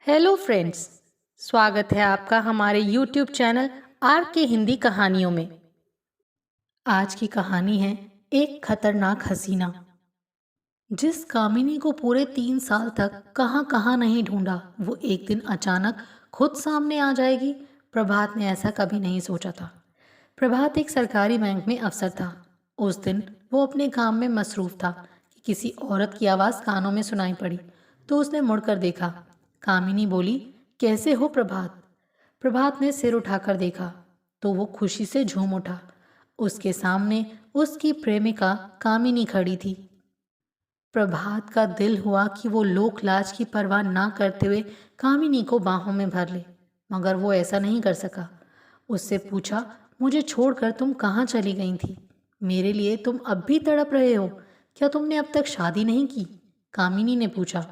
Hello friends. स्वागत है आपका हमारे यूट्यूब चैनल आर के हिंदी कहानियों में। आज की कहानी है एक खतरनाक हसीना। जिस कामिनी को पूरे 3 साल तक कहाँ कहाँ नहीं ढूंढा, वो एक दिन अचानक खुद सामने आ जाएगी। प्रभात ने ऐसा कभी नहीं सोचा था। प्रभात एक सरकारी बैंक में अफसर था। उस दिन वो अपने काम में मसरूफ था कि किसी औरत की आवाज़ कानों में सुनाई पड़ी। तो उसने मुड़कर देखा। कामिनी बोली, कैसे हो प्रभात? प्रभात ने सिर उठाकर देखा तो वो खुशी से झूम उठा। उसके सामने उसकी प्रेमिका कामिनी खड़ी थी। प्रभात का दिल हुआ कि वो लोक लाज की परवाह ना करते हुए कामिनी को बाहों में भर ले, मगर वो ऐसा नहीं कर सका। उससे पूछा, मुझे छोड़कर तुम कहाँ चली गई थी? मेरे लिए तुम अब भी तड़प रहे हो? क्या तुमने अब तक शादी नहीं की? कामिनी ने पूछा।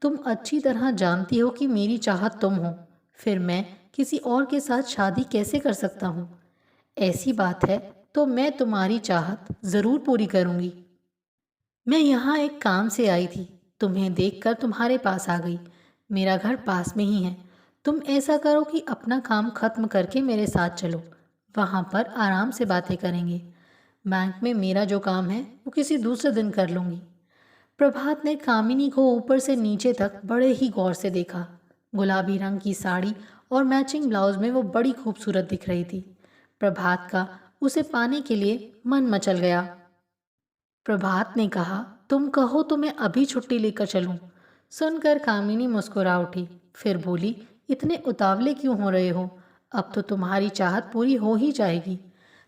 तुम अच्छी तरह जानती हो कि मेरी चाहत तुम हो, फिर मैं किसी और के साथ शादी कैसे कर सकता हूँ? ऐसी बात है तो मैं तुम्हारी चाहत ज़रूर पूरी करूँगी। मैं यहाँ एक काम से आई थी, तुम्हें देखकर तुम्हारे पास आ गई। मेरा घर पास में ही है। तुम ऐसा करो कि अपना काम खत्म करके मेरे साथ चलो। वहाँ पर आराम से बातें करेंगे। बैंक में मेरा जो काम है वो किसी दूसरे दिन कर लूँगी। प्रभात ने कामिनी को ऊपर से नीचे तक बड़े ही गौर से देखा। गुलाबी रंग की साड़ी और मैचिंग ब्लाउज में वो बड़ी खूबसूरत दिख रही थी। प्रभात का उसे पाने के लिए मन मचल गया। प्रभात ने कहा, तुम कहो तो मैं अभी छुट्टी लेकर चलूं। सुनकर कामिनी मुस्कुरा उठी। फिर बोली, इतने उतावले क्यों हो रहे हो? अब तो तुम्हारी चाहत पूरी हो ही जाएगी।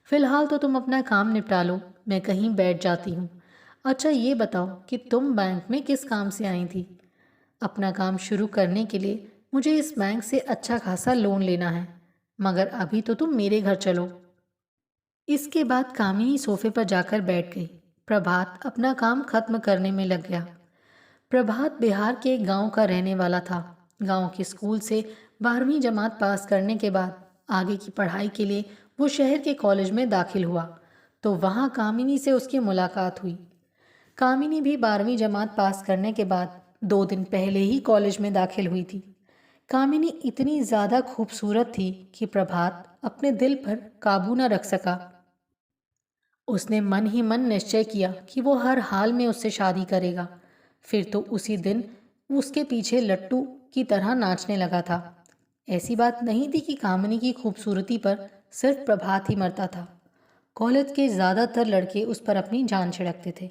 फिलहाल तो तुम अपना काम निपटा लो, मैं कहीं बैठ जाती हूँ। अच्छा ये बताओ कि तुम बैंक में किस काम से आई थी? अपना काम शुरू करने के लिए मुझे इस बैंक से अच्छा खासा लोन लेना है, मगर अभी तो तुम मेरे घर चलो। इसके बाद कामिनी सोफे पर जाकर बैठ गई। प्रभात अपना काम खत्म करने में लग गया। प्रभात बिहार के एक गांव का रहने वाला था। गांव के स्कूल से 12वीं जमात पास करने के बाद आगे की पढ़ाई के लिए वो शहर के कॉलेज में दाखिल हुआ। तो वहाँ कामिनी से उसकी मुलाकात हुई। कामिनी भी 12वीं जमात पास करने के बाद 2 दिन पहले ही कॉलेज में दाखिल हुई थी। कामिनी इतनी ज़्यादा खूबसूरत थी कि प्रभात अपने दिल पर काबू न रख सका। उसने मन ही मन निश्चय किया कि वो हर हाल में उससे शादी करेगा। फिर तो उसी दिन उसके पीछे लट्टू की तरह नाचने लगा था। ऐसी बात नहीं थी कि कामिनी की खूबसूरती पर सिर्फ प्रभात ही मरता था। कॉलेज के ज़्यादातर लड़के उस पर अपनी जान छिड़कते थे,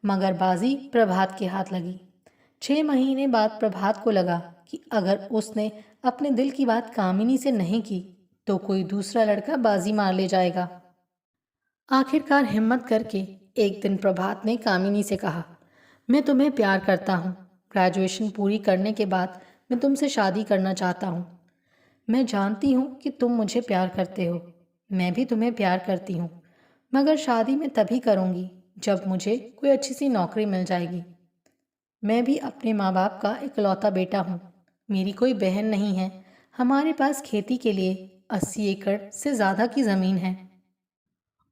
मगर बाजी प्रभात के हाथ लगी। 6 महीने बाद प्रभात को लगा कि अगर उसने अपने दिल की बात कामिनी से नहीं की तो कोई दूसरा लड़का बाजी मार ले जाएगा। आखिरकार हिम्मत करके एक दिन प्रभात ने कामिनी से कहा, मैं तुम्हें प्यार करता हूँ। ग्रेजुएशन पूरी करने के बाद मैं तुमसे शादी करना चाहता हूँ। मैं जानती हूँ कि तुम मुझे प्यार करते हो। मैं भी तुम्हें प्यार करती हूँ, मगर शादी मैं तभी करूँगी जब मुझे कोई अच्छी सी नौकरी मिल जाएगी। मैं भी अपने माँ बाप का इकलौता बेटा हूँ। मेरी कोई बहन नहीं है। हमारे पास खेती के लिए 80 एकड़ से ज़्यादा की ज़मीन है।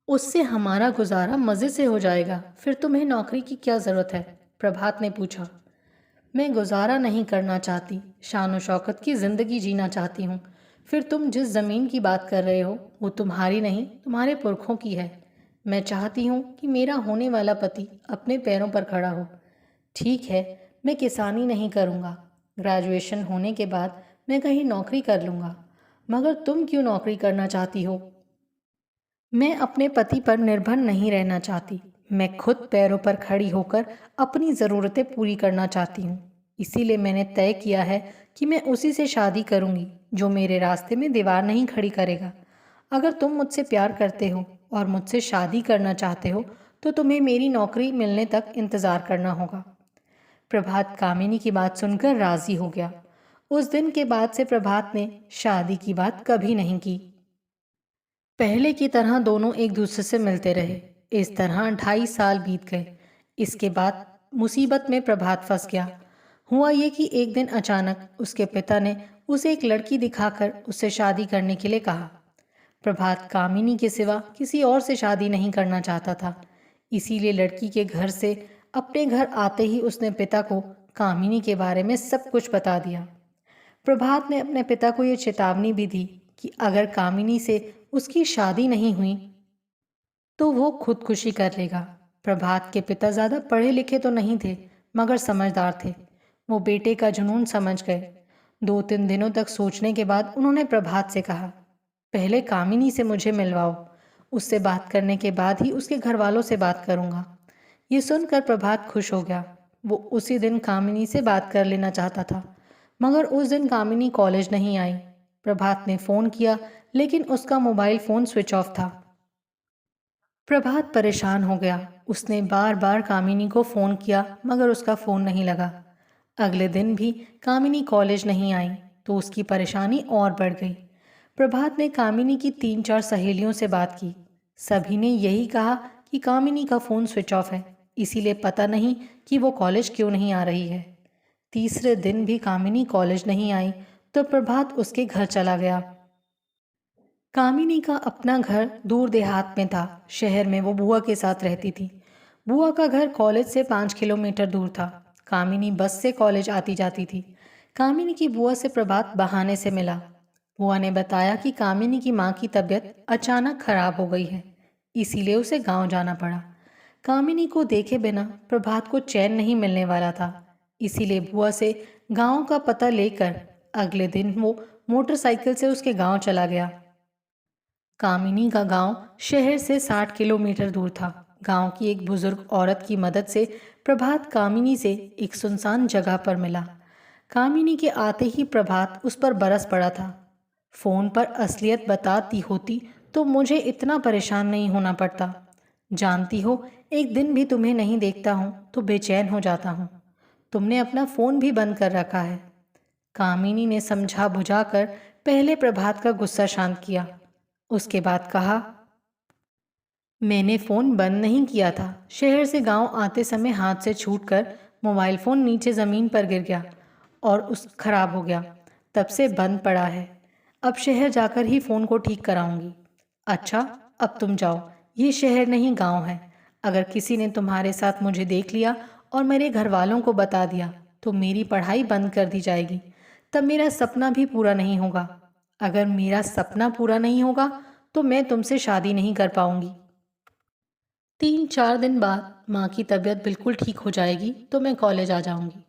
उससे हमारा गुजारा मज़े से हो जाएगा। फिर तुम्हें नौकरी की क्या ज़रूरत है? प्रभात ने पूछा। मैं गुजारा नहीं करना चाहती, शान शौकत की ज़िंदगी जीना चाहती हूँ। फिर तुम जिस ज़मीन की बात कर रहे हो वो तुम्हारी नहीं, तुम्हारे पुरखों की है। मैं चाहती हूँ कि मेरा होने वाला पति अपने पैरों पर खड़ा हो। ठीक है, मैं किसानी नहीं करूँगा। ग्रेजुएशन होने के बाद मैं कहीं नौकरी कर लूँगा। मगर तुम क्यों नौकरी करना चाहती हो? मैं अपने पति पर निर्भर नहीं रहना चाहती। मैं खुद पैरों पर खड़ी होकर अपनी ज़रूरतें पूरी करना चाहती हूँ। इसीलिए मैंने तय किया है कि मैं उसी से शादी करूँगी जो मेरे रास्ते में दीवार नहीं खड़ी करेगा। अगर तुम मुझसे प्यार करते हो और मुझसे शादी करना चाहते हो तो तुम्हें मेरी नौकरी मिलने तक इंतज़ार करना होगा। प्रभात कामिनी की बात सुनकर राज़ी हो गया। उस दिन के बाद से प्रभात ने शादी की बात कभी नहीं की। पहले की तरह दोनों एक दूसरे से मिलते रहे। इस तरह 2.5 साल बीत गए। इसके बाद मुसीबत में प्रभात फंस गया। हुआ ये कि एक दिन अचानक उसके पिता ने उसे एक लड़की दिखाकर उससे शादी करने के लिए कहा। प्रभात कामिनी के सिवा किसी और से शादी नहीं करना चाहता था। इसीलिए लड़की के घर से अपने घर आते ही उसने पिता को कामिनी के बारे में सब कुछ बता दिया। प्रभात ने अपने पिता को ये चेतावनी भी दी कि अगर कामिनी से उसकी शादी नहीं हुई तो वो खुदकुशी कर लेगा। प्रभात के पिता ज्यादा पढ़े लिखे तो नहीं थे, मगर समझदार थे। वो बेटे का जुनून समझ गए। 2-3 दिनों तक सोचने के बाद उन्होंने प्रभात से कहा, पहले कामिनी से मुझे मिलवाओ, उससे बात करने के बाद ही उसके घर वालों से बात करूंगा। ये सुनकर प्रभात खुश हो गया। वो उसी दिन कामिनी से बात कर लेना चाहता था, मगर उस दिन कामिनी कॉलेज नहीं आई। प्रभात ने फ़ोन किया, लेकिन उसका मोबाइल फ़ोन स्विच ऑफ था। प्रभात परेशान हो गया। उसने बार बार कामिनी को फ़ोन किया, मगर उसका फ़ोन नहीं लगा। अगले दिन भी कामिनी कॉलेज नहीं आई तो उसकी परेशानी और बढ़ गई। प्रभात ने कामिनी की 3-4 सहेलियों से बात की। सभी ने यही कहा कि कामिनी का फ़ोन स्विच ऑफ है, इसीलिए पता नहीं कि वो कॉलेज क्यों नहीं आ रही है। तीसरे दिन भी कामिनी कॉलेज नहीं आई तो प्रभात उसके घर चला गया। कामिनी का अपना घर दूर देहात में था। शहर में वो बुआ के साथ रहती थी। बुआ का घर कॉलेज से 5 किलोमीटर दूर था। कामिनी बस से कॉलेज आती जाती थी। कामिनी की बुआ से प्रभात बहाने से मिला। बुआ ने बताया कि कामिनी की माँ की तबीयत अचानक खराब हो गई है, इसीलिए उसे गांव जाना पड़ा। कामिनी को देखे बिना प्रभात को चैन नहीं मिलने वाला था, इसीलिए बुआ से गांव का पता लेकर अगले दिन वो मोटरसाइकिल से उसके गांव चला गया। कामिनी का गांव शहर से 60 किलोमीटर दूर था। गांव की एक बुजुर्ग औरत की मदद से प्रभात कामिनी से एक सुनसान जगह पर मिला। कामिनी के आते ही प्रभात उस पर बरस पड़ा था। फोन पर असलियत बताती होती तो मुझे इतना परेशान नहीं होना पड़ता। जानती हो, एक दिन भी तुम्हें नहीं देखता हूँ तो बेचैन हो जाता हूँ। तुमने अपना फोन भी बंद कर रखा है। कामिनी ने समझा बुझाकर पहले प्रभात का गुस्सा शांत किया। उसके बाद कहा, मैंने फ़ोन बंद नहीं किया था। शहर से गांव आते समय हाथ से छूटकर मोबाइल फ़ोन नीचे ज़मीन पर गिर गया और उस खराब हो गया। तब से बंद पड़ा है। अब शहर जाकर ही फ़ोन को ठीक कराऊंगी। अच्छा, अब तुम जाओ। ये शहर नहीं गांव है। अगर किसी ने तुम्हारे साथ मुझे देख लिया और मेरे घर वालों को बता दिया तो मेरी पढ़ाई बंद कर दी जाएगी। तब मेरा सपना भी पूरा नहीं होगा। अगर मेरा सपना पूरा नहीं होगा तो मैं तुमसे शादी नहीं कर पाऊंगी। 3-4 दिन बाद माँ की तबीयत बिल्कुल ठीक हो जाएगी तो मैं कॉलेज आ जाऊंगी।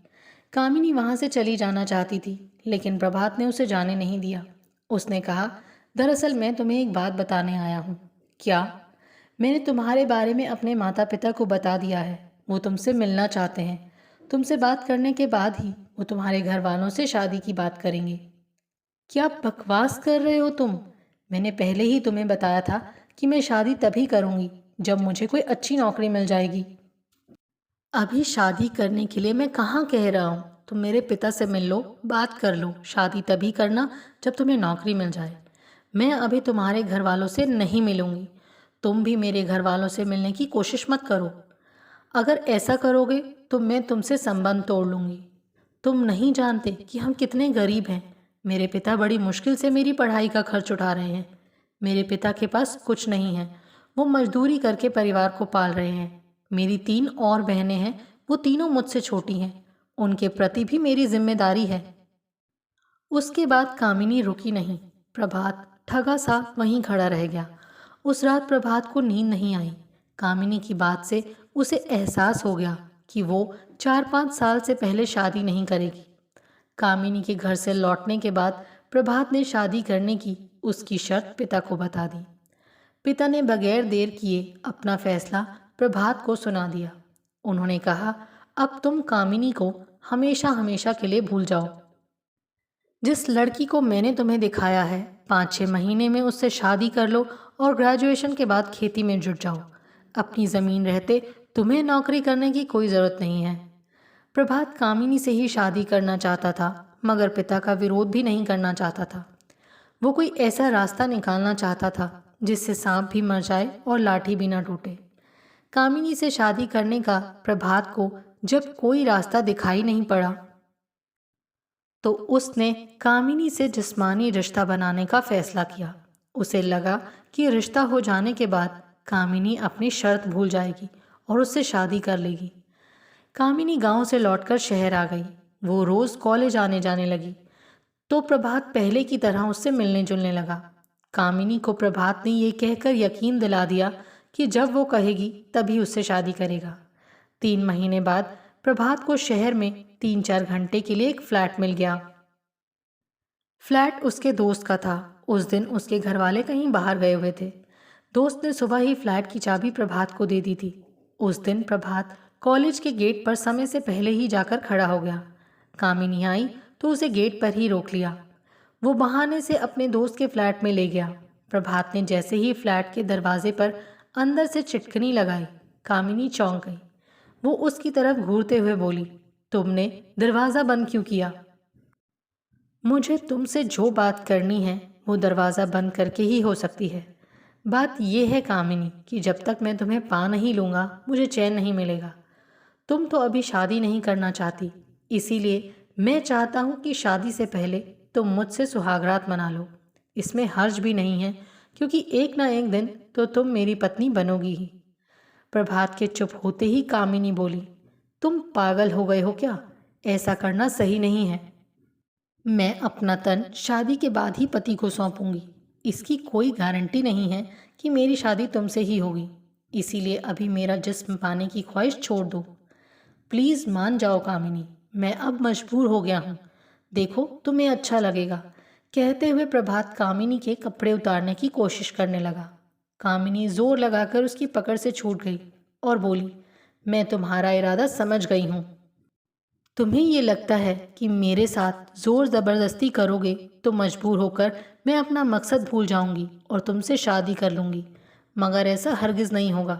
कामिनी वहाँ से चली जाना चाहती थी, लेकिन प्रभात ने उसे जाने नहीं दिया। उसने कहा, दरअसल मैं तुम्हें एक बात बताने आया हूँ। क्या? मैंने तुम्हारे बारे में अपने माता पिता को बता दिया है। वो तुमसे मिलना चाहते हैं। तुमसे बात करने के बाद ही वो तुम्हारे घर वालों से शादी की बात करेंगे। क्या बकवास कर रहे हो तुम? मैंने पहले ही तुम्हें बताया था कि मैं शादी तभी करूंगी जब मुझे कोई अच्छी नौकरी मिल जाएगी। अभी शादी करने के लिए मैं कहाँ कह रहा हूँ। तुम मेरे पिता से मिल लो, बात कर लो। शादी तभी करना जब तुम्हें नौकरी मिल जाए। मैं अभी तुम्हारे घर वालों से नहीं मिलूंगी। तुम भी मेरे घर वालों से मिलने की कोशिश मत करो। अगर ऐसा करोगे तो मैं तुमसे संबंध तोड़ लूंगी। तुम नहीं जानते कि हम कितने गरीब हैं। मेरे पिता बड़ी मुश्किल से मेरी पढ़ाई का खर्च उठा रहे हैं। मेरे पिता के पास कुछ नहीं है। वो मजदूरी करके परिवार को पाल रहे हैं। मेरी 3 और बहनें हैं, वो तीनों मुझसे छोटी हैं। उनके प्रति भी मेरी जिम्मेदारी है। उसके बाद कामिनी रुकी नहीं। प्रभात ठगा सा वहीं खड़ा रह गया। उस रात प्रभात को नींद नहीं आई। कामिनी की बात से उसे एहसास हो गया कि वो 4-5 साल से पहले शादी नहीं करेगी। कामिनी के घर से लौटने के बाद प्रभात ने शादी करने की उसकी शर्त पिता को बता दी। पिता ने बगैर देर किए अपना फैसला प्रभात को सुना दिया। उन्होंने कहा, अब तुम कामिनी को हमेशा हमेशा के लिए भूल जाओ। जिस लड़की को मैंने तुम्हें दिखाया है, 5-6 महीने में उससे शादी कर लो और ग्रेजुएशन के बाद खेती में जुट जाओ। अपनी ज़मीन रहते तुम्हें नौकरी करने की कोई ज़रूरत नहीं है। प्रभात कामिनी से ही शादी करना चाहता था, मगर पिता का विरोध भी नहीं करना चाहता था। वो कोई ऐसा रास्ता निकालना चाहता था जिससे सांप भी मर जाए और लाठी भी ना टूटे। कामिनी से शादी करने का प्रभात को जब कोई रास्ता दिखाई नहीं पड़ा तो उसने कामिनी से जिस्मानी रिश्ता बनाने का फैसला किया। उसे लगा कि रिश्ता हो जाने के बाद कामिनी अपनी शर्त भूल जाएगी और उससे शादी कर लेगी। कामिनी गांव से लौटकर शहर आ गई। वो रोज कॉलेज आने जाने लगी। तो प्रभात पहले की तरह उससे मिलने जुलने लगा। कामिनी को प्रभात ने यह कहकर यकीन दिला दिया कि जब वो कहेगी तभी उससे शादी करेगा। 3 महीने बाद प्रभात को शहर में 3-4 घंटे के लिए एक फ्लैट मिल गया। फ्लैट उसके दोस्त का था। उस दिन उसके घर वाले कहीं बाहर गए हुए थे। दोस्त ने सुबह ही फ्लैट की चाबी प्रभात को दे दी थी। उस दिन प्रभात कॉलेज के गेट पर समय से पहले ही जाकर खड़ा हो गया। कामिनी आई तो उसे गेट पर ही रोक लिया। वो बहाने से अपने दोस्त के फ्लैट में ले गया। प्रभात ने जैसे ही फ्लैट के दरवाजे पर अंदर से चिटकनी लगाई, कामिनी चौंक गई। वो उसकी तरफ घूरते हुए बोली, तुमने दरवाज़ा बंद क्यों किया? मुझे तुमसे जो बात करनी है वो दरवाज़ा बंद करके ही हो सकती है। बात यह है कामिनी कि जब तक मैं तुम्हें पा नहीं लूँगा मुझे चैन नहीं मिलेगा। तुम तो अभी शादी नहीं करना चाहती, इसीलिए मैं चाहता हूँ कि शादी से पहले तुम मुझसे सुहागरात मना लो। इसमें हर्ज भी नहीं है, क्योंकि एक ना एक दिन तो तुम मेरी पत्नी बनोगी ही। प्रभात के चुप होते ही कामिनी बोली, तुम पागल हो गए हो क्या? ऐसा करना सही नहीं है। मैं अपना तन शादी के बाद ही पति को सौंपूंगी। इसकी कोई गारंटी नहीं है कि मेरी शादी तुमसे ही होगी, इसीलिए अभी मेरा जिस्म पाने की ख्वाहिश छोड़ दो। प्लीज़ मान जाओ कामिनी, मैं अब मजबूर हो गया हूँ। देखो तुम्हें अच्छा लगेगा। कहते हुए प्रभात कामिनी के कपड़े उतारने की कोशिश करने लगा। कामिनी जोर लगाकर उसकी पकड़ से छूट गई और बोली, मैं तुम्हारा इरादा समझ गई हूँ। तुम्हें ये लगता है कि मेरे साथ जोर ज़बरदस्ती करोगे तो मजबूर होकर मैं अपना मकसद भूल जाऊंगी और तुमसे शादी कर लूँगी, मगर ऐसा हरगिज़ नहीं होगा।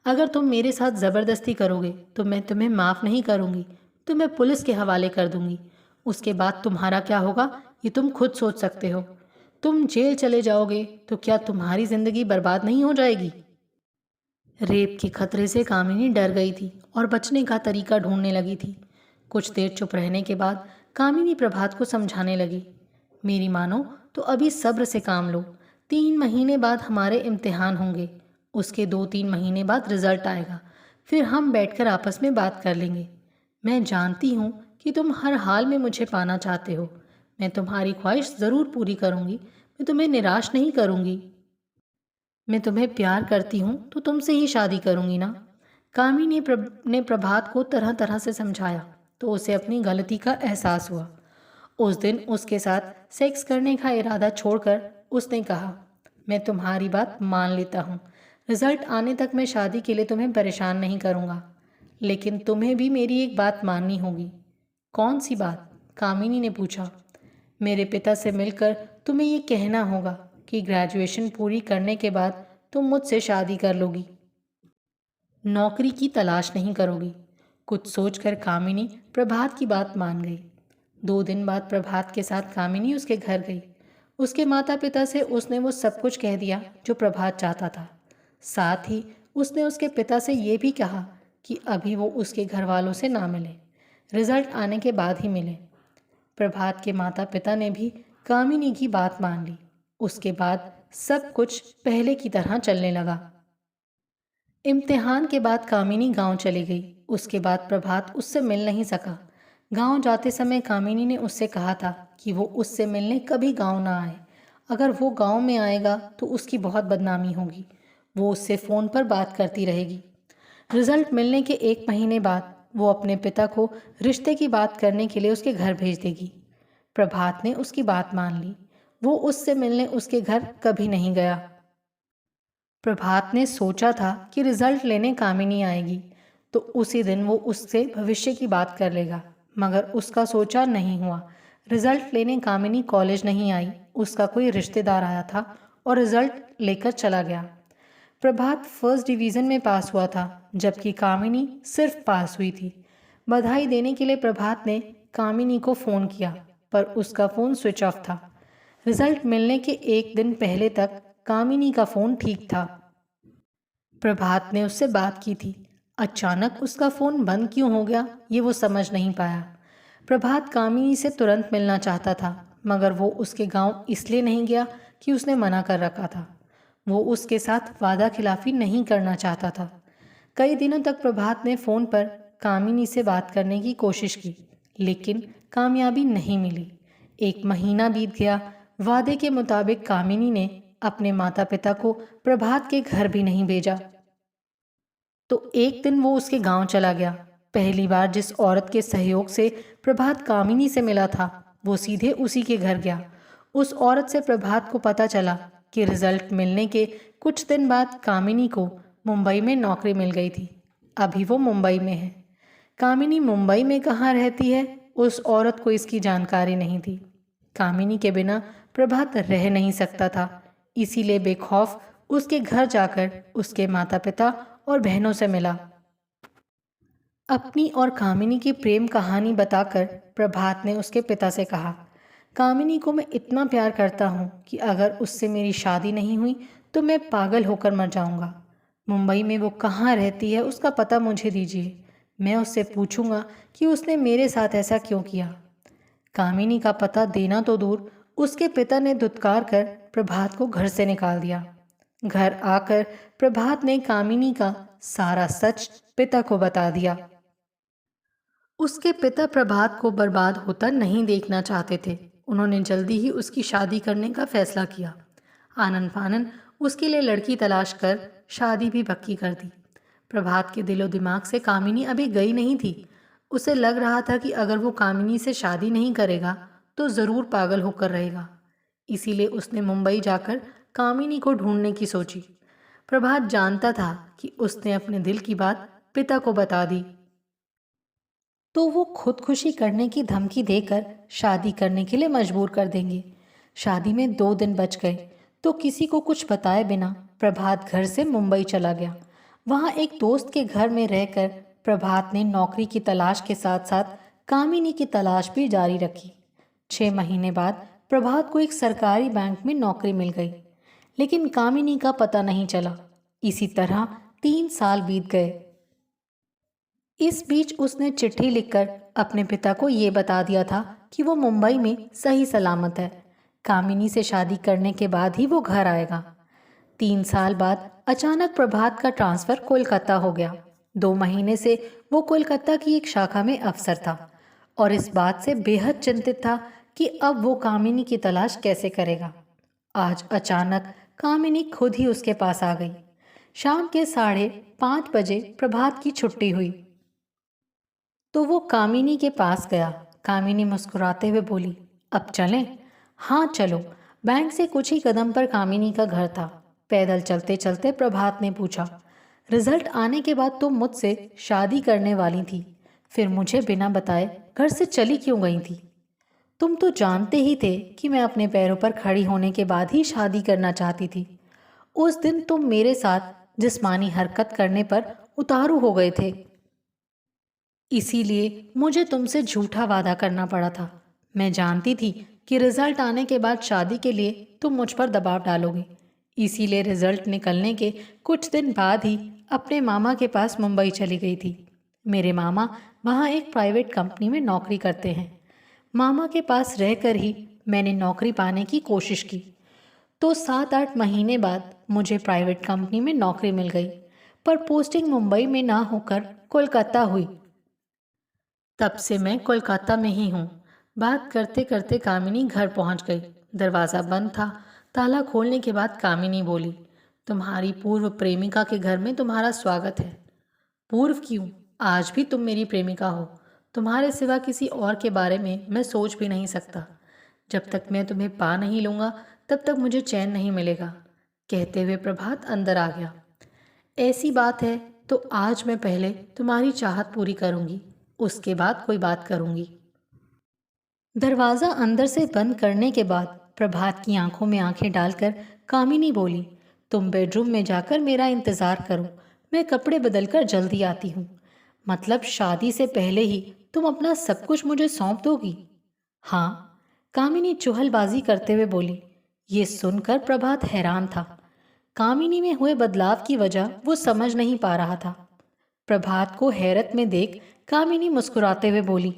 अगर तुम मेरे साथ ज़बरदस्ती करोगे तो मैं तुम्हें माफ़ नहीं करूँगी, तुम्हें पुलिस के हवाले कर दूँगी। उसके बाद तुम्हारा क्या होगा ये तुम खुद सोच सकते हो। तुम जेल चले जाओगे तो क्या तुम्हारी ज़िंदगी बर्बाद नहीं हो जाएगी? रेप के खतरे से कामिनी डर गई थी और बचने का तरीका ढूंढने लगी थी। कुछ देर चुप रहने के बाद कामिनी प्रभात को समझाने लगी, मेरी मानो तो अभी सब्र से काम लो। 3 महीने बाद हमारे इम्तिहान होंगे, उसके 2-3 महीने बाद रिजल्ट आएगा, फिर हम बैठकर आपस में बात कर लेंगे। मैं जानती हूँ कि तुम हर हाल में मुझे पाना चाहते हो। मैं तुम्हारी ख्वाहिश ज़रूर पूरी करूँगी। मैं तुम्हें निराश नहीं करूँगी। मैं तुम्हें प्यार करती हूँ तो तुमसे ही शादी करूँगी ना। कामिनी ने प्रभात को तरह तरह से समझाया तो उसे अपनी गलती का एहसास हुआ। उस दिन उसके साथ सेक्स करने का इरादा छोड़कर उसने कहा, मैं तुम्हारी बात मान लेता हूँ। रिजल्ट आने तक मैं शादी के लिए तुम्हें परेशान नहीं करूँगा, लेकिन तुम्हें भी मेरी एक बात माननी होगी। कौन सी बात? कामिनी ने पूछा। मेरे पिता से मिलकर तुम्हें ये कहना होगा कि ग्रेजुएशन पूरी करने के बाद तुम मुझसे शादी कर लोगी, नौकरी की तलाश नहीं करोगी। कुछ सोचकर कामिनी प्रभात की बात मान गई। 2 दिन बाद प्रभात के साथ कामिनी उसके घर गई। उसके माता पिता से उसने वो सब कुछ कह दिया जो प्रभात चाहता था। साथ ही उसने उसके पिता से ये भी कहा कि अभी वो उसके घर वालों से ना मिले, रिजल्ट आने के बाद ही मिले। प्रभात के माता पिता ने भी कामिनी की बात मान ली। उसके बाद सब कुछ पहले की तरह चलने लगा। इम्तिहान के बाद कामिनी गांव चली गई। उसके बाद प्रभात उससे मिल नहीं सका। गांव जाते समय कामिनी ने उससे कहा था कि वो उससे मिलने कभी गांव ना आए। अगर वो गांव में आएगा तो उसकी बहुत बदनामी होगी। वो उससे फ़ोन पर बात करती रहेगी। रिजल्ट मिलने के 1 महीने बाद वो अपने पिता को रिश्ते की बात करने के लिए उसके घर भेज देगी। प्रभात ने उसकी बात मान ली। वो उससे मिलने उसके घर कभी नहीं गया। प्रभात ने सोचा था कि रिजल्ट लेने कामिनी आएगी तो उसी दिन वो उससे भविष्य की बात कर लेगा, मगर उसका सोचा नहीं हुआ। रिजल्ट लेने कामिनी कॉलेज नहीं आई, उसका कोई रिश्तेदार आया था और रिजल्ट लेकर चला गया। प्रभात फर्स्ट डिवीज़न में पास हुआ था, जबकि कामिनी सिर्फ पास हुई थी। बधाई देने के लिए प्रभात ने कामिनी को फ़ोन किया, पर उसका फ़ोन स्विच ऑफ था। रिजल्ट मिलने के 1 दिन पहले तक कामिनी का फ़ोन ठीक था। प्रभात ने उससे बात की थी। अचानक उसका फ़ोन बंद क्यों हो गया ये वो समझ नहीं पाया। प्रभात कामिनी से तुरंत मिलना चाहता था, मगर वो उसके गांव इसलिए नहीं गया कि उसने मना कर रखा था। वो उसके साथ वादा खिलाफी नहीं करना चाहता था। कई दिनों तक प्रभात ने फ़ोन पर कामिनी से बात करने की कोशिश की, लेकिन कामयाबी नहीं मिली। एक महीना बीत गया। वादे के मुताबिक कामिनी ने अपने माता पिता को प्रभात के घर भी नहीं भेजा। तो एक दिन वो उसके गांव चला गया। पहली बार जिस औरत के सहयोग से प्रभात कामिनी से मिला था, वो सीधे उसी के घर गया। उस औरत से प्रभात को पता चला कि रिजल्ट मिलने के कुछ दिन बाद कामिनी को मुंबई में नौकरी मिल गई थी। अभी वो मुंबई में है। कामिनी मुंबई में कहाँ रहती है, उस औरत को इसकी जानकारी नहीं थी। कामिनी के बिना प्रभात रह नहीं सकता था, इसीलिए बेखौफ उसके घर जाकर उसके माता पिता और बहनों से मिला। अपनी और कामिनी की प्रेम कहानी बताकर प्रभात ने उसके पिता से कहा, कामिनी को मैं इतना प्यार करता हूँ कि अगर उससे मेरी शादी नहीं हुई तो मैं पागल होकर मर जाऊँगा। मुंबई में वो कहाँ रहती है उसका पता मुझे दीजिए। मैं उससे पूछूंगा कि उसने मेरे साथ ऐसा क्यों किया। कामिनी का पता देना तो दूर, उसके पिता ने धुतकार कर प्रभात को घर से निकाल दिया। घर आकर प्रभात ने कामिनी का सारा सच पिता को बता दिया। उसके पिता प्रभात को बर्बाद होता नहीं देखना चाहते थे। उन्होंने जल्दी ही उसकी शादी करने का फैसला किया। आनन फानन उसके लिए लड़की तलाश कर शादी भी पक्की कर दी। प्रभात के दिलो दिमाग से कामिनी अभी गई नहीं थी। उसे लग रहा था कि अगर वो कामिनी से शादी नहीं करेगा तो ज़रूर पागल होकर रहेगा। इसीलिए उसने मुंबई जाकर कामिनी को ढूंढने की सोची। प्रभात जानता था कि उसने अपने दिल की बात पिता को बता दी तो वो खुदकुशी करने की धमकी देकर शादी करने के लिए मजबूर कर देंगे। शादी में 2 दिन बच गए तो किसी को कुछ बताए बिना प्रभात घर से मुंबई चला गया। वहाँ एक दोस्त के घर में रहकर प्रभात ने नौकरी की तलाश के साथ साथ कामिनी की तलाश भी जारी रखी। 6 महीने बाद प्रभात को एक सरकारी बैंक में नौकरी मिल गई, लेकिन कामिनी का पता नहीं चला। इसी तरह 3 साल बीत गए। इस बीच उसने चिट्ठी लिखकर अपने पिता को ये बता दिया था कि वो मुंबई में सही सलामत है। कामिनी से शादी करने के बाद ही वो घर आएगा। 3 साल बाद अचानक प्रभात का ट्रांसफ़र कोलकाता हो गया। 2 महीने से वो कोलकाता की एक शाखा में अफसर था और इस बात से बेहद चिंतित था कि अब वो कामिनी की तलाश कैसे करेगा। आज अचानक कामिनी खुद ही उसके पास आ गई। शाम के 5:30 बजे प्रभात की छुट्टी हुई तो वो कामिनी के पास गया। कामिनी मुस्कुराते हुए बोली, अब चलें? हाँ चलो। बैंक से कुछ ही कदम पर कामिनी का घर था। पैदल चलते चलते प्रभात ने पूछा, रिजल्ट आने के बाद तुम मुझसे शादी करने वाली थी, फिर मुझे बिना बताए घर से चली क्यों गई थी? तुम तो जानते ही थे कि मैं अपने पैरों पर खड़ी होने के बाद ही शादी करना चाहती थी। उस दिन तुम मेरे साथ जिस्मानी हरकत करने पर उतारू हो गए थे, इसीलिए मुझे तुमसे झूठा वादा करना पड़ा था। मैं जानती थी कि रिजल्ट आने के बाद शादी के लिए तुम मुझ पर दबाव डालोगे, इसीलिए रिजल्ट निकलने के कुछ दिन बाद ही अपने मामा के पास मुंबई चली गई थी। मेरे मामा वहाँ एक प्राइवेट कंपनी में नौकरी करते हैं। मामा के पास रहकर ही मैंने नौकरी पाने की कोशिश की, तो 7-8 महीने बाद मुझे प्राइवेट कंपनी में नौकरी मिल गई, पर पोस्टिंग मुंबई में ना होकर कोलकाता हुई। तब से मैं कोलकाता में ही हूँ। बात करते करते कामिनी घर पहुँच गई। दरवाज़ा बंद था। ताला खोलने के बाद कामिनी बोली, तुम्हारी पूर्व प्रेमिका के घर में तुम्हारा स्वागत है। पूर्व क्यों, आज भी तुम मेरी प्रेमिका हो। तुम्हारे सिवा किसी और के बारे में मैं सोच भी नहीं सकता। जब तक मैं तुम्हें पा नहीं लूँगा तब तक मुझे चैन नहीं मिलेगा। कहते हुए प्रभात अंदर आ गया। ऐसी बात है तो आज मैं पहले तुम्हारी चाहत पूरी करूँगी, उसके बाद कोई बात करूँगी। दरवाज़ा अंदर से बंद करने के बाद प्रभात की आंखों में आंखें डालकर कामिनी बोली, तुम बेडरूम में जाकर मेरा इंतज़ार करो, मैं कपड़े बदलकर जल्दी आती हूँ। मतलब शादी से पहले ही तुम अपना सब कुछ मुझे सौंप दोगी? हाँ, कामिनी चुहलबाजी करते हुए बोली। ये सुनकर प्रभात हैरान था। कामिनी में हुए बदलाव की वजह वो समझ नहीं पा रहा था। प्रभात को हैरत में देख कामिनी मुस्कुराते हुए बोली,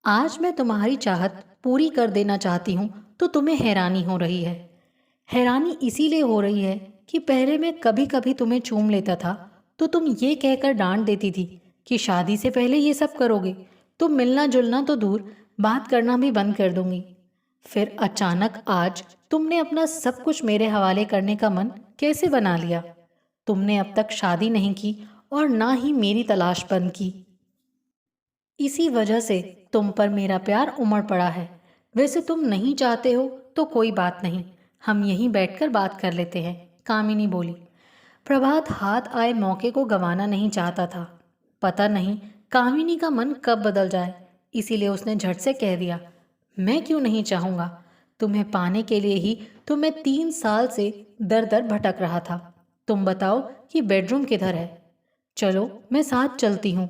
आज मैं तुम्हारी चाहत पूरी कर देना चाहती हूँ तो तुम्हें हैरानी हो रही है। हैरानी इसीलिए हो रही है कि पहले मैं कभी कभी तुम्हें चूम लेता था तो तुम ये कहकर डांट देती थी कि शादी से पहले ये सब करोगे। तो मिलना जुलना तो दूर, बात करना भी बंद कर दूंगी। फिर अचानक आज तुमने अपना सब कुछ मेरे हवाले करने का मन कैसे बना लिया? तुमने अब तक शादी नहीं की और ना ही मेरी तलाश बंद की। इसी वजह से तुम पर मेरा प्यार उमड़ पड़ा है। वैसे तुम नहीं चाहते हो तो कोई बात नहीं, हम यहीं बैठकर बात कर लेते हैं, कामिनी बोली। प्रभात हाथ आए मौके को गंवाना नहीं चाहता था। पता नहीं कामिनी का मन कब बदल जाए, इसीलिए उसने झट से कह दिया, मैं क्यों नहीं चाहूँगा। तुम्हें पाने के लिए ही तो मैं 3 साल से दर दर भटक रहा था। तुम बताओ कि बेडरूम किधर है? चलो मैं साथ चलती हूँ।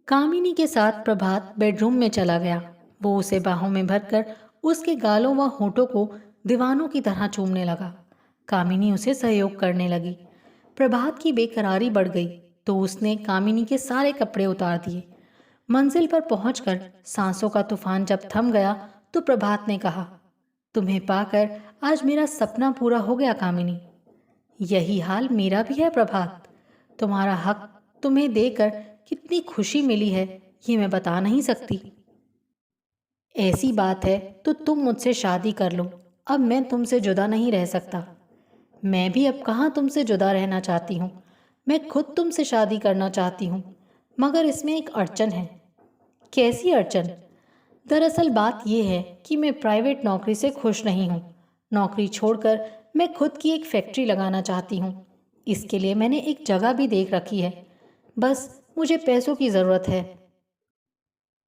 कामिनी के साथ प्रभात बेडरूम में चला गया। वो उसे बाहों में भरकर उसके गालों व होठों को दीवानों की तरह चूमने लगा। कामिनी उसे सहयोग करने लगी। प्रभात की बेकरारी बढ़ गई तो उसने कामिनी के सारे कपड़े उतार दिए। मंजिल पर पहुंचकर सांसों का तूफान जब थम गया तो प्रभात ने कहा, तुम्हें पाकर आज मेरा सपना पूरा हो गया कामिनी। यही हाल मेरा भी है प्रभात। तुम्हारा हक तुम्हें देकर कितनी खुशी मिली है ये मैं बता नहीं सकती। ऐसी बात है तो तुम मुझसे शादी कर लो, अब मैं तुमसे जुदा नहीं रह सकता। मैं भी अब कहाँ तुमसे जुदा रहना चाहती हूँ, मैं खुद तुमसे शादी करना चाहती हूँ, मगर इसमें एक अड़चन है। कैसी अड़चन? दरअसल बात यह है कि मैं प्राइवेट नौकरी से खुश नहीं हूँ। नौकरी छोड़कर मैं खुद की एक फैक्ट्री लगाना चाहती हूँ। इसके लिए मैंने एक जगह भी देख रखी है, बस मुझे पैसों की ज़रूरत है।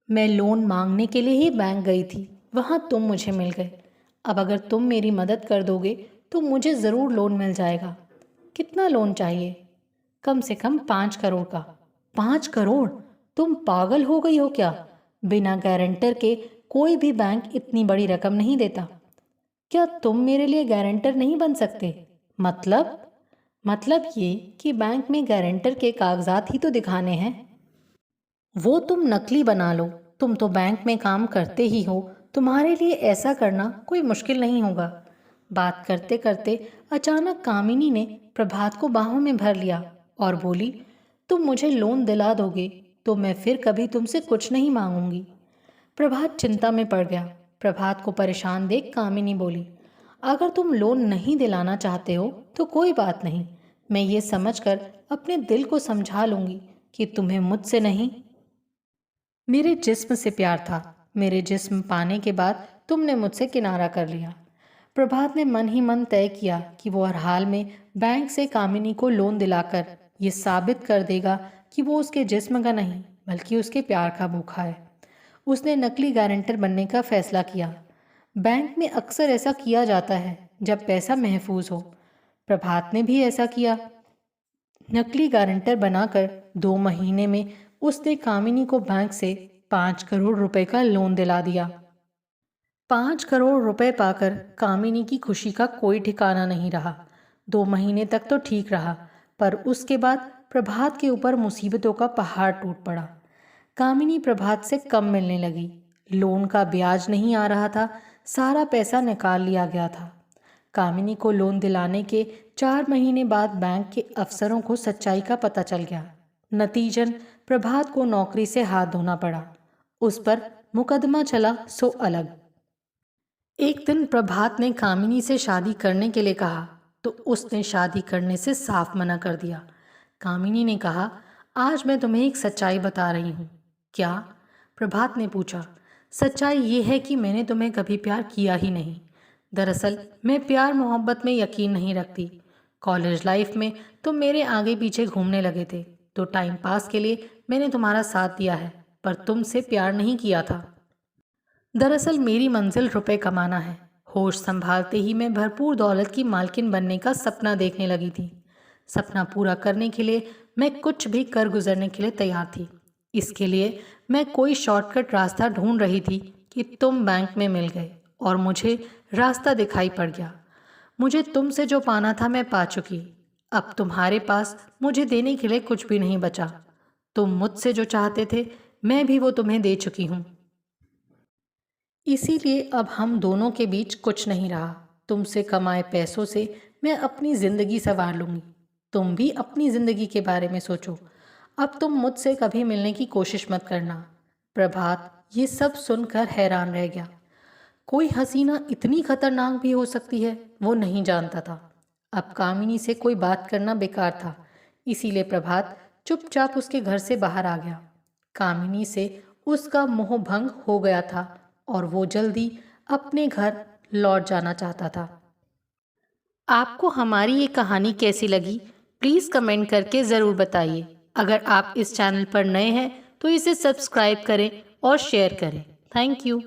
मैं लोन मांगने के लिए ही बैंक गई थी, वहाँ तुम मुझे मिल गए। अब अगर तुम मेरी मदद कर दोगे तो मुझे ज़रूर लोन मिल जाएगा। कितना लोन चाहिए? कम से कम 5 करोड़ का। 5 करोड़? तुम पागल हो गई हो क्या? बिना गारंटर के कोई भी बैंक इतनी बड़ी रकम नहीं देता। क्या तुम मेरे लिए गारंटर नहीं बन सकते? मतलब ये कि बैंक में गारंटर के कागजात ही तो दिखाने हैं। वो तुम नकली बना लो, तुम तो बैंक में काम करते ही हो, तुम्हारे लिए ऐसा करना कोई मुश्किल नहीं होगा। बात करते करते अचानक कामिनी ने प्रभात को बाहों में भर लिया और बोली, तुम मुझे लोन दिला दोगे तो मैं फिर कभी तुमसे कुछ नहीं मांगूंगी। प्रभात चिंता में पड़ गया। प्रभात को परेशान देख कामिनी बोली, अगर तुम लोन नहीं दिलाना चाहते हो तो कोई बात नहीं, मैं ये समझकर अपने दिल को समझा लूंगी कि तुम्हें मुझसे नहीं मेरे जिस्म से प्यार था। मेरे जिस्म पाने के बाद तुमने मुझसे किनारा कर लिया। प्रभात ने मन ही मन तय किया कि वो हर हाल में बैंक से कामिनी को लोन दिलाकर ये साबित कर देगा कि वो उसके जिस्म का नहीं बल्कि उसके प्यार का भूखा है। उसने नकली गारंटर बनने का फैसला किया। बैंक में अक्सर ऐसा किया जाता है जब पैसा महफूज हो। प्रभात ने भी ऐसा किया। नकली गारंटर बनाकर 2 महीने में उसने कामिनी को बैंक से 5 करोड़ रुपए का लोन दिला दिया। 5 करोड़ रुपए पाकर कामिनी की खुशी का कोई ठिकाना नहीं रहा। 2 महीने तक तो ठीक रहा, पर उसके बाद प्रभात के ऊपर मुसीबतों का पहाड़ टूट पड़ा। कामिनी प्रभात से कम मिलने लगी। लोन का ब्याज नहीं आ रहा था, सारा पैसा निकाल लिया गया था। कामिनी को लोन दिलाने के 4 महीने बाद बैंक के अफसरों को सच्चाई का पता चल गया। नतीजन प्रभात को नौकरी से हाथ धोना पड़ा। उस पर मुकदमा चला सो अलग। एक दिन प्रभात ने कामिनी से शादी करने के लिए कहा तो उसने शादी करने से साफ मना कर दिया। कामिनी ने कहा, आज मैं तुम्हें एक सच्चाई बता रही हूँ। क्या? प्रभात ने पूछा। सच्चाई ये है कि मैंने तुम्हें कभी प्यार किया ही नहीं। दरअसल मैं प्यार मोहब्बत में यकीन नहीं रखती। कॉलेज लाइफ में तुम मेरे आगे पीछे घूमने लगे थे तो टाइम पास के लिए मैंने तुम्हारा साथ दिया है, पर तुमसे प्यार नहीं किया था। दरअसल मेरी मंजिल रुपए कमाना है। होश संभालते ही मैं भरपूर दौलत की मालकिन बनने का सपना देखने लगी थी। सपना पूरा करने के लिए मैं कुछ भी कर गुजरने के लिए तैयार थी। इसके लिए मैं कोई शॉर्टकट रास्ता ढूंढ रही थी कि तुम बैंक में मिल गए और मुझे रास्ता दिखाई पड़ गया। मुझे तुमसे जो पाना था मैं पा चुकी। अब तुम्हारे पास मुझे देने के लिए कुछ भी नहीं बचा। तुम मुझसे जो चाहते थे मैं भी वो तुम्हें दे चुकी हूँ। इसीलिए अब हम दोनों के बीच कुछ नहीं रहा। तुमसे कमाए पैसों से मैं अपनी ज़िंदगी संवार लूँगी। तुम भी अपनी ज़िंदगी के बारे में सोचो। अब तुम मुझसे कभी मिलने की कोशिश मत करना। प्रभात ये सब सुनकर हैरान रह गया। कोई हसीना इतनी खतरनाक भी हो सकती है, वो नहीं जानता था। अब कामिनी से कोई बात करना बेकार था, इसीलिए प्रभात चुपचाप उसके घर से बाहर आ गया। कामिनी से उसका मोह भंग हो गया था और वो जल्दी अपने घर लौट जाना चाहता था। आपको हमारी ये कहानी कैसी लगी, प्लीज़ कमेंट करके ज़रूर बताइए। अगर आप इस चैनल पर नए हैं तो इसे सब्सक्राइब करें और शेयर करें। Thank you.